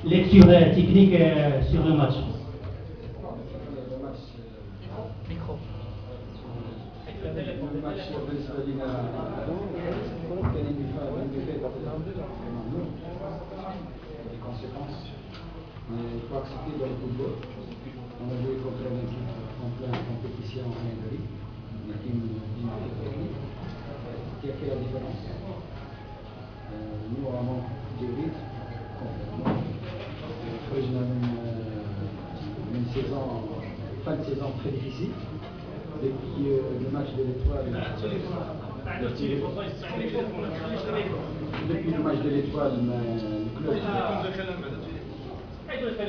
Lecture technique sur le match. Les conséquences, mais il faut accepter dans le football. On a joué contre une équipe en pleine compétition en Hongrie, une équipe technique qui a fait la différence. Nous avons des rythmes complètement. Après, une saison, fin de saison très difficile. Depuis le match de l'Étoile. Depuis le match de l'Étoile, le club a à peu près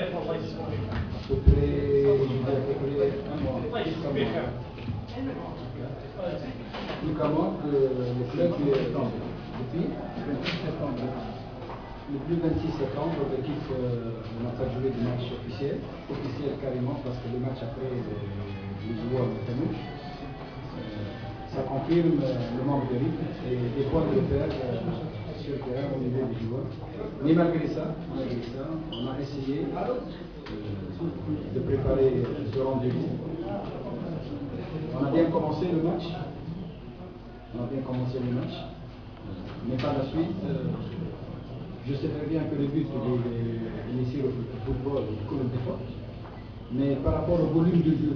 un mois. Le club depuis le 26 septembre, l'équipe n'a pas joué de match officiel carrément, parce que le match après les joueurs de Tenouche, ça confirme le manque de rythme et des points de repère sur le terrain au niveau des joueurs. Mais malgré ça, on a essayé de préparer ce rendez-vous. On a bien commencé le match. Mais par la suite, je sais très bien que le but est initié au football est comme des fautes. Mais par rapport au volume de jeu,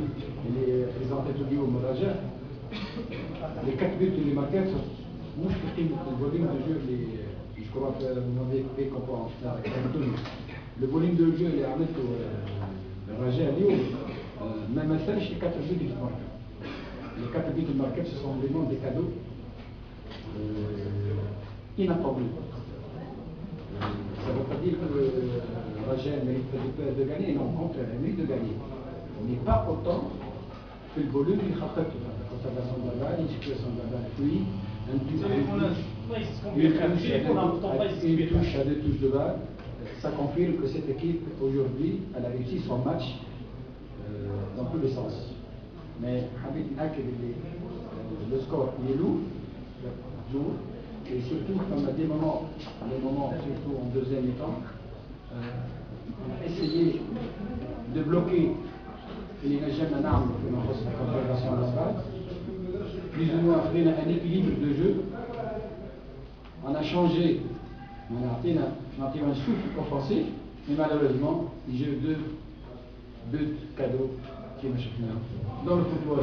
les présentés au Moraja, les 4 buts les marqués sont le volume de jeu, je crois que vous m'avez fait comprendre. Le volume de jeu, il est à mettre au Raja à Lyon, même à ça, les 4 buts du marqués. Les 4 buts marqués, ce sont vraiment des cadeaux inattendus. Ça ne veut pas dire que Raja mérite de gagner, non, au contraire, il mérite de gagner. Mais pas autant que le volume du Khatat. Conservation de la balle, une situation de la balle, puis une touche à 2 touches de balle. Ça confirme que cette équipe, aujourd'hui, elle a réussi son match dans tous les sens. Mais le score il est lourd, et surtout, comme à des moments, surtout en deuxième mi-temps, on a essayé de bloquer les régimes en armes que l'on fasse la confédération de la balle. Plus ou moins après un équilibre de jeu. On a changé, on a un souffle offensif, mais malheureusement, il joue 2 buts cadeaux qui m'échappent. Dans le football,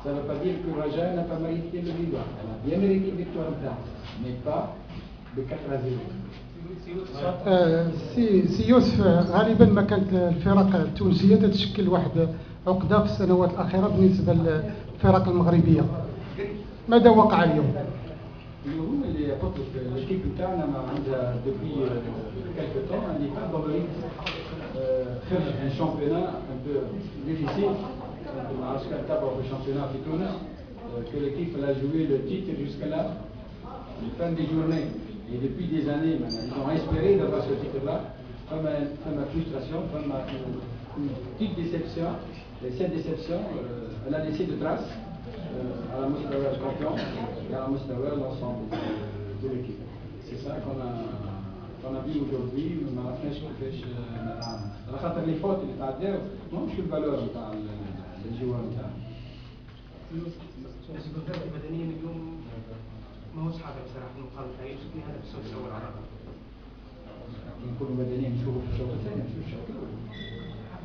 ça ne veut pas dire que Raja n'a pas mérité le victoire. Elle a bien mérité une victoire en place, mais pas de 4-0. سي يوسف، غالبا ما كانت الفرق التونسيه تتشكل واحد عقده في السنوات الاخيره بالنسبه للفرق المغربيه. ماذا وقع اليوم؟ اليوم اللي قلت لك الكيب بتاعنا عندها دوبي كالكو طون اللي pas dans le rythme خرج un championnat un peu difficile. ما عرفتش كان تابعوا في الشامبيونات في تونس que l'équipe a joué le titre jusqu'à la fin des journées. Et depuis des années, ils ont espéré d'avoir ce titre-là, comme une frustration, comme une petite déception. Et cette déception, elle a laissé de traces à la Mostawa champion et à la Mostawa l'ensemble de l'équipe. C'est ça qu'on a vu aujourd'hui, ما عرفناش كيفاش نتعامل. على خاطر لي فوت اللي تعداو ماهمش الفالور نتاع الجوار نتاعنا. الجهود المدنية اليوم ماهوش حاضر بصراحة في المقابلة الثانية، شفنا هذا في الشوط الأول على الأقل. نكونوا مدنيين نشوفوا في الشوط الثاني، نشوفوا الشوط الأول.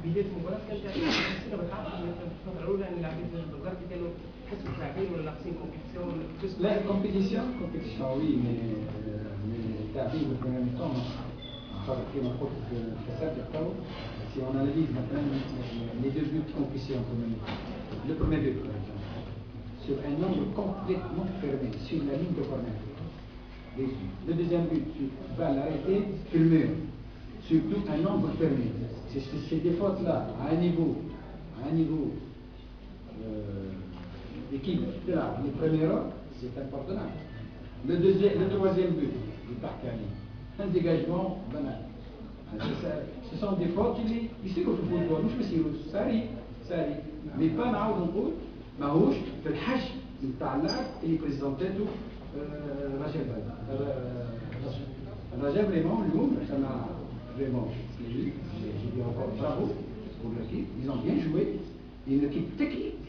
بداية المباراة كانت حسينا بالحق في الفترة الأولى أن اللاعبين البلغاري كانوا يحسوا باللاعبين ولا ناقصين كومبيتيسيون. لا كومبيتيسيون وي مي التعبير في الميطان خاطر كيما قلت في الحساب التو si on analyse maintenant les 2 buts qui ont poussé en premier. Le premier but, par exemple, sur un angle complètement fermé, sur la ligne de corner. Le deuxième but, sur balle arrêtée, sur le mur, surtout un angle fermé. C'est ces des fautes-là, à un niveau d'équipe, les premiers rangs, c'est important. Le troisième but, du Barkhani, un dégagement banal. Ce sont des fautes qui يصيروا في الفوتبول، مش بيصيروا، ساري، mais pas نعاود نقول ماهوش في الحجم نتاع اللعب اللي بريزونتاتو رجب رجب فريمون اليوم انا فريمون j'ai dit encore bravo pour l'équipe, ils ont bien joué, une équipe technique.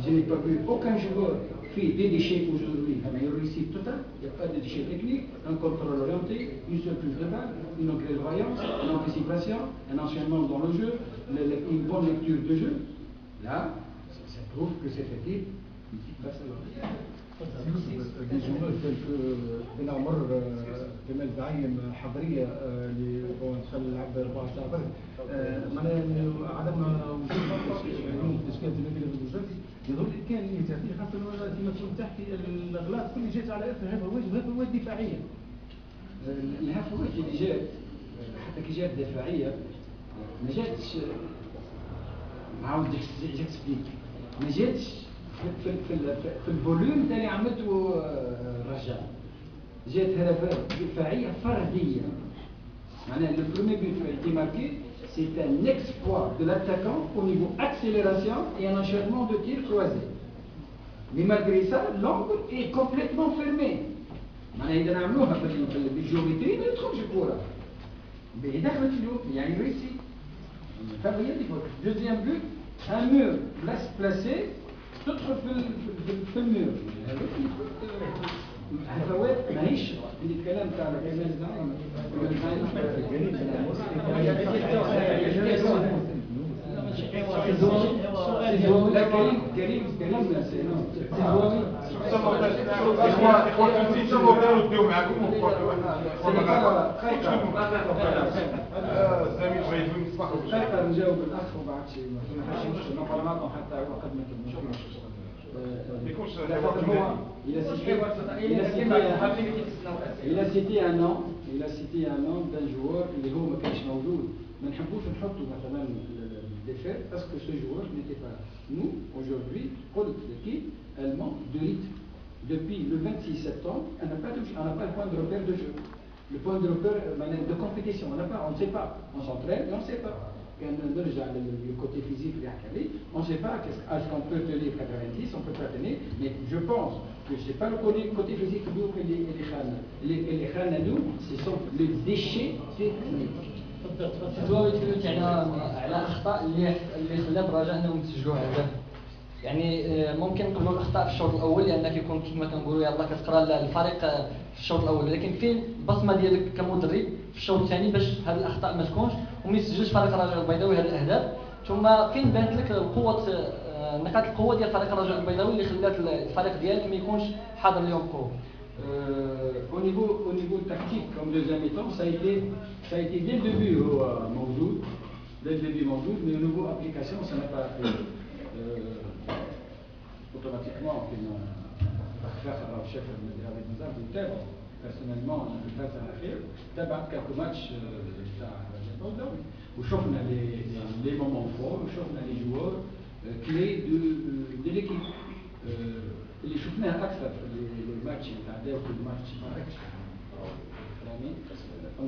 Je n'ai pas vu aucun joueur fait des déchets aujourd'hui, une réussite totale, il n'y a pas de déchets techniques, un contrôle orienté, une seule prise de balle, une clairvoyance, une anticipation, un enchaînement dans le jeu, une bonne lecture de jeu. Là, ça prouve que cette équipe passe à des joueurs tels que بن عمر كمال زعيم حضريه اللي دخل لعب 4 ساعات معناها عدم وجود اليوم تشكيله المدينه بالوجدي يظل كان يتعطي خاصه كما كنت تحكي الاغلاط كل جات على اثر هفوات وهفوات دفاعيه. الهفوات اللي جات حتى كي جات دفاعيه ما جاتش نعاود جاكسبليك ما جاتش في الفوليوم اللي عملته الرجاء جات هدفات دفاعيه فرديه معناها le premier but qui a été marqué c'est un exploit de l'attaquant au niveau accélération et un enchaînement de tirs croisés mais malgré ça l'angle est complètement fermé معناها إذا نعملوها بالجيومتري ما يدخلش الكره دخلت اليوم يعني ريسي deuxième but un mur placé تدخل في المير هفوات ماهيش الكلام تاع كمال زعيم كريم نجاوب الاخ وبعد شيء ما حتى وقد ما il a cité un nom d'un joueur اللي هو ما كانش موجود ما نحبوش نحطوا مثلا الدفاع parce que ce joueur n'était pas là. Nous aujourd'hui قلت l'équipe elle manque de rythme depuis le 26 septembre on n'a pas le point de repère de jeu le point de repère de compétition on ne sait pas on s'entraîne et on ne sait pas كان نرجع للكوتي فيزيك اللي حكى عليه on ne sait pas est-ce qu'on peut tenir 90 on peut pas tenir mais je pense que c'est pas le côté physique اللي خلنا nous ce sont les déchets techniques. تفضل تكلمت على اخطاء اللي خلات الرجاء انهم يسجلوا هدف يعني ممكن نقولوا الاخطاء في الشوط الاول لانك كنت كما كنقولوا يلاه كتقرا الفريق في الشوط الاول ولكن فين البصمه ديالك كمدرب في الشوط الثاني باش هذه الاخطاء ما تكونش وما يسجلش فريق الرجاء البيضاوي هذه الاهداف ثم فين بانت لك قوه نقاط القوه ديال فريق الرجاء البيضاوي اللي خلات الفريق ديالك ما يكونش حاضر اليوم بقوه. Au niveau tactique, comme deuxième mi-temps, ça a été dès le début موجود, mais au niveau application, ça n'a pas été automatiquement الشيخ avec نزار بالتابع personnellement je peux pas faire تابعت quelques matchs تاع البيضاوي وشفنا les moments forts وشفنا les joueurs clés de l'équipe اللي شفناها اكثر في الماتش تاع داو في الماتش on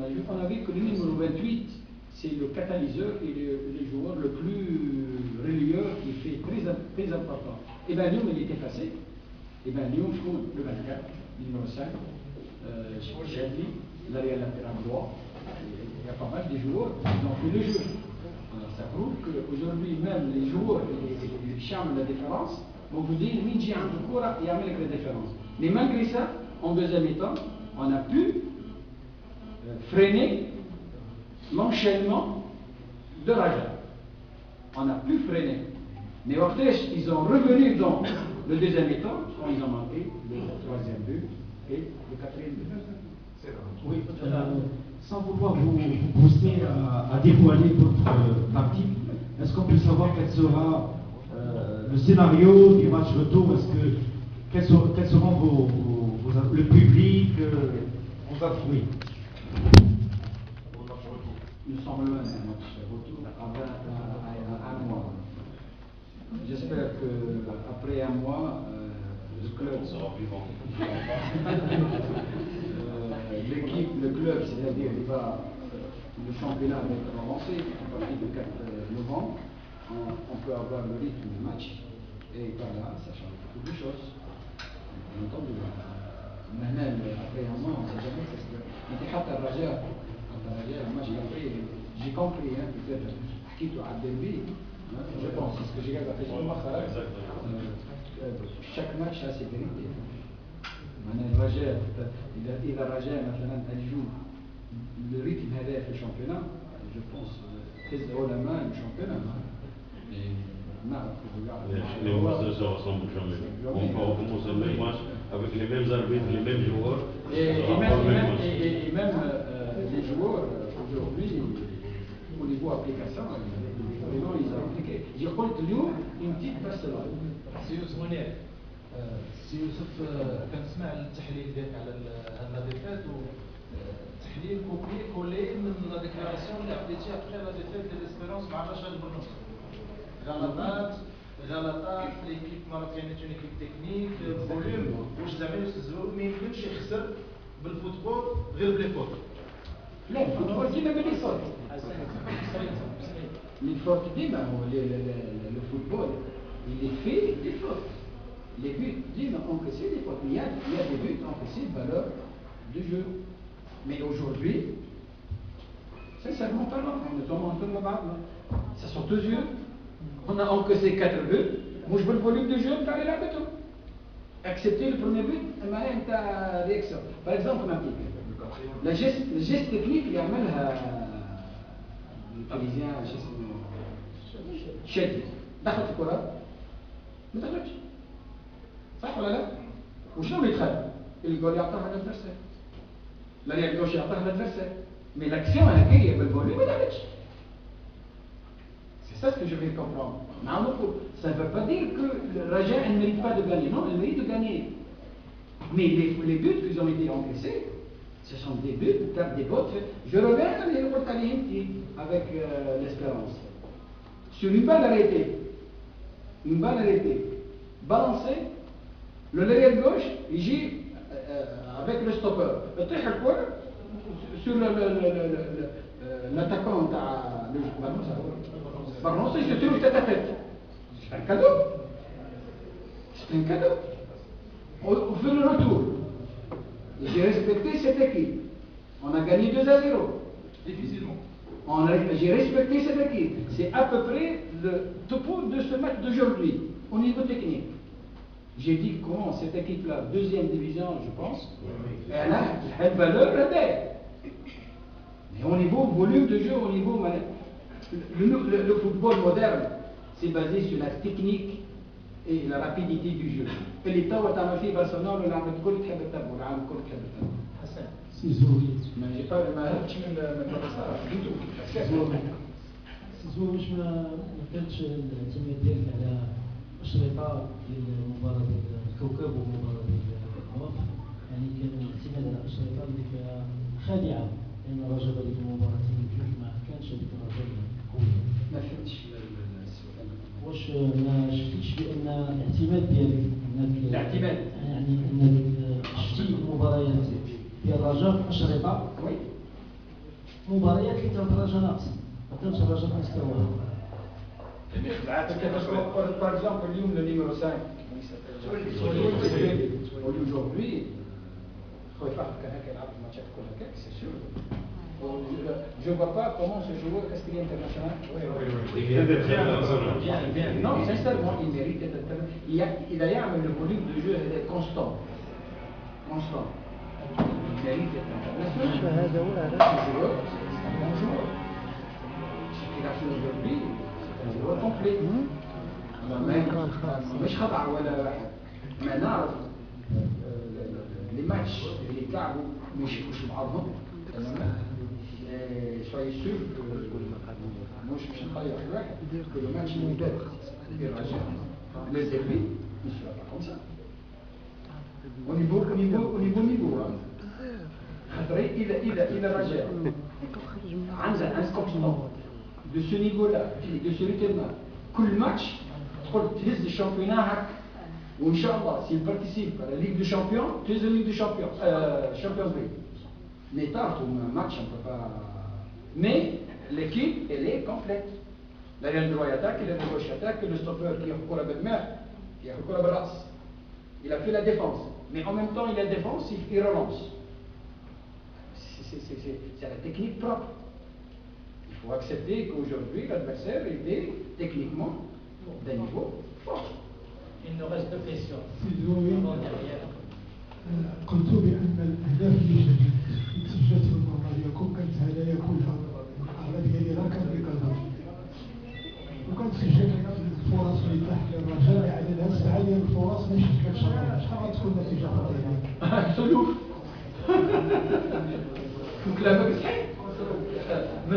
a vu que le numéro 28 c'est le catalyseur et le joueur le plus relayeur qui fait très important. Et bien Lyon il est effacé. Et bien Lyon je trouve le 24, le numéro 5, Chadli, l'arrière latéral droit. Il y a pas mal de joueurs qui ont fait le jeu. Alors, ça prouve qu'aujourd'hui même les joueurs qui charment la différence vont vous dire Minji Antoukura et Amel la différence. Mais malgré ça, en deuxième mi-temps, on a pu freiner l'enchaînement de Raja. On a pu freiner. Mais Ortesh, ils ont revenu dans le deuxième mi-temps quand ils ont manqué le troisième but et le quatrième but. Oui, sans vouloir vous pousser à dévoiler votre tactique, est-ce qu'on peut savoir quel sera le scénario du match retour? Quels seront le public, vos atouts? Nous sommes loin d'un match retour à un mois. J'espère qu'après un mois, le club sera vivant. L'équipe, le club, c'est-à-dire le championnat va être avancé à partir du 4 novembre. On peut avoir le rythme du match et par là, ça change beaucoup de choses. réellement, on ne sait jamais. حتى الرجاء j'ai compris peut-être حكيته على الديربي je pense c'est ce que j'ai regardé مؤخرا chaque match a ses vérités. الرجاء إذا الرجاء مثلا اليوم الريتم هذا في الشامبيونات je pense هز علماء الشامبيونات Les voisins se ressemblent jamais. On commence le même match avec les mêmes arbitres, les mêmes joueurs. Et même les joueurs aujourd'hui, au niveau application, vraiment ils ont appliqué. J'ai قلت اليوم une petite parcelle. سي يوسف منير سي يوسف كنسمع التحليل ديالك على هاد لا ديفيت تحليل كوبي كولي من لا ديكلاراسيون اللي عطيتيها ابخي لا ديفيت ديال ليسبيرونس مع رشاد برنوس غلطات ليكيب مرات كانت اون ايكيب تكنيك فوليوم واش زعما يوسف ما يمكنش يخسر بالفوتبول غير بلي فوت لا الفوتبول ديما بلي فوت من فوت ديما هو le football il est fait des fautes. Les buts dîmes encaissés des fautes. Il y a des buts encaissés de valeur de jeu. Mais aujourd'hui, sincèrement parlant, on est en train de battre. Ça sort aux yeux. On a encaissé 4 buts. Moi je veux le volume de jeu, tu as la béton. Accepter le premier but, tu as réaction. Par exemple, le geste technique, il y a même le Parisien, شديد دخلت الكرة ما دخلتش صح ولا لا؟ وشنو اللي دخل؟ الجول يعطيها للادفيرسير لا يعطيها يعطيها للادفيرسير مي لاكسيون هكايا بالفولي ما دخلتش سي سا سكو جو في كومبروندر نعاود نقول ça ne veut pas dire que le Raja ne mérite pas de gagner non il mérite de gagner mais les buts qui ont été encaissés ce sont des buts des bottes je reviens avec l'espérance sur une balle arrêtée, balancée, le l'arrière gauche, il gît avec le stopper. Sur l'attaquant, Barnos, il se trouve tête à tête. C'est un cadeau. C'est un cadeau. On fait le retour. J'ai respecté cette équipe. On a gagné 2-0. difficilement. J'ai respecté cette équipe. C'est à peu près le topo de ce match d'aujourd'hui, au niveau technique. J'ai dit comment cette équipe-là, deuxième division, je pense, elle a une valeur réelle. Mais au niveau volume de jeu, au niveau. Le football moderne, c'est basé sur la technique et la rapidité du jeu. Et l'État a fait Barcelone, on a fait tout le temps. ما هربتش من المدرسة سيزو واش ما كانتش الاعتماد ديالك على أشرطة ديال المباراة ديال الكوكب ومباراة ديال الوقف يعني كان الاعتماد على أشرطة اللي فيها خادعة لأن الرجاء هذيك المباراتين بجوج ما كانش هذيك الرجاء قوية. ما فهمتش السؤال. واش ما شفتيش بأن الاعتماد ديالك أنك الاعتماد يعني أنك شفتي المباريات ديال الرجاء أشرطة مباريات اللي كانت الرجاء ناقصة ما كانش الرجاء في مستواه. Par exemple, اليوم le numéro 5 aujourd'hui il faut faire كان يلعب الماتشات كلها هكاك c'est sûr. Je ne vois pas comment ce joueur est-ce qu'il est international. Non, sincèrement, il mérite d'être international. Il a يعمل le volume de jeu constant. Il mérite d'être international. Ce joueur, c'est un bon joueur. Ce qu'il a fait aujourd'hui, c'est un joueur complet. مش خطأ ولا واحد. ما نعرف les matchs اللي يتلعبوا ما يشوفوش بعضهم. soyez sûr que مش نخير واحد que le match اللي يدار في الرجاء les débuts ne sera pas comme ça. Au niveau إلى الرجاء عندها un scope de ce niveau-là, de ce rythme-là. كل ماتش تدخل تهز الشامبيونات هكا وإن شاء الله s'il participe à la Ligue des Champions, تهز la Ligue des Champions, Champions League. Mais tard un match on ne peut pas. Mais l'équipe elle est complète. L'arrière droit attaque, l'arrière gauche attaque, le stopper qui a الكرة بالماء, qui a الكرة بالرأس. Il a fait la défense. Mais en même temps, il a défense, il relance. c'est la technique propre. Il faut accepter qu'aujourd'hui, l'adversaire était techniquement d'un niveau fort. Il nous reste 2 questions. قلت بأن الأهداف اللي سجلت في المباراة ديالكم كانت هدايا كلها الأغلبية ديالها كانت للكادر وكانت سجلت الفرص اللي تحت للرجاء عددها 7 ديال الفرص ما شكلتش شحال غتكون النتيجة فاضلة؟ سلوك كلامك صحيح. ما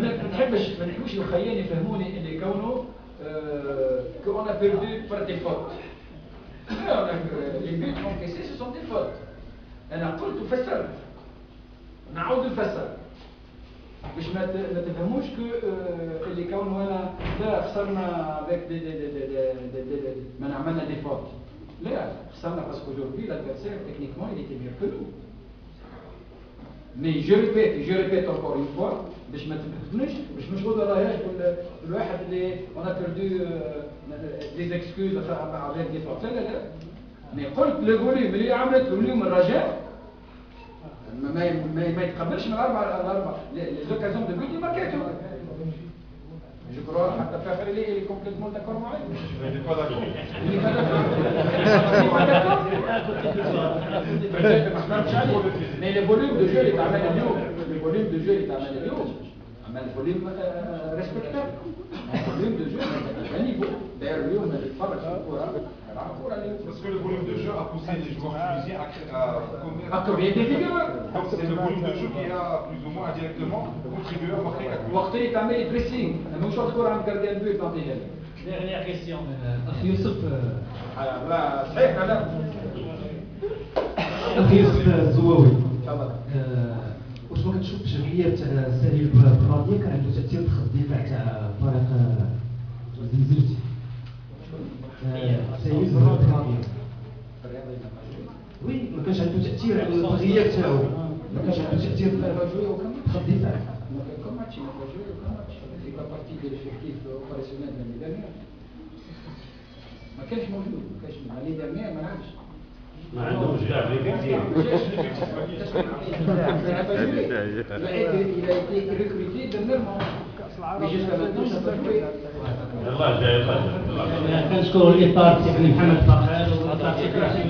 نحبش الخيان يفهموني اللي كونه qu'on a perdu par des fautes. Les buts encaissés ce sont des fautes. أنا قلت وفسرت نعود نفسر باش ما تفهموش اللي كونه انا لا خسرنا avec ما عملنا des fautes. لا خسرنا parce qu'aujourd'hui l'adversaire techniquement il était mieux que nous. Mais je répète encore une fois باش ما تفهمنيش باش مش نقول راهي الواحد اللي on a perdu des excuses avec des fautes. لا mais قلت le volume اللي عملته اليوم الرجاء ما يتقبلش من الاربع les occasions de but اللي ماركاتهم. Je crois حتى فاخر اللي complètement d'accord معي. Je ne suis pas d'accord. Mais le volume de jeu اللي تعمل اليوم عمل فوليوم ريسبكتابل. الفوليوم دو جو à niveau. D'ailleurs اليوم اللي تفرج في الكرة Parce que le volume de jeu a poussé les joueurs tunisiens à commettre des figures. Donc c'est le volume de jeu qui a plus ou moins indirectement contribué à marquer la course. وقت اللي تعمل بريسينغ انا مش الكرة عند كارديان بيت تعطيها له. Dernière question. أخي يوسف صحيح لا أخي يوسف الزواوي تفضل. واش ما كتشوف التشغيليه تاع سالي البراديه كان عنده تاثير في خط الدفاع تاع فريق زنزلتي؟ سالي البراديه وي ما كانش عنده تاثير على الغياب تاعو، ما كانش عنده تاثير في خط الدفاع. Comme match, il n'a pas joué aucun match. Il fait pas partie de l'effectif opérationnel de l'année dernière. ما كانش موجود، ما كانش l'année dernière ما لعبش. ما عندهمش لاعبين كثير. Il a été recruté dernièrement. Mais jusqu'à maintenant, ça n'a pas joué. يلا جاي يلا. كنشكروا الإطار التقني محمد فخر والإطار التقني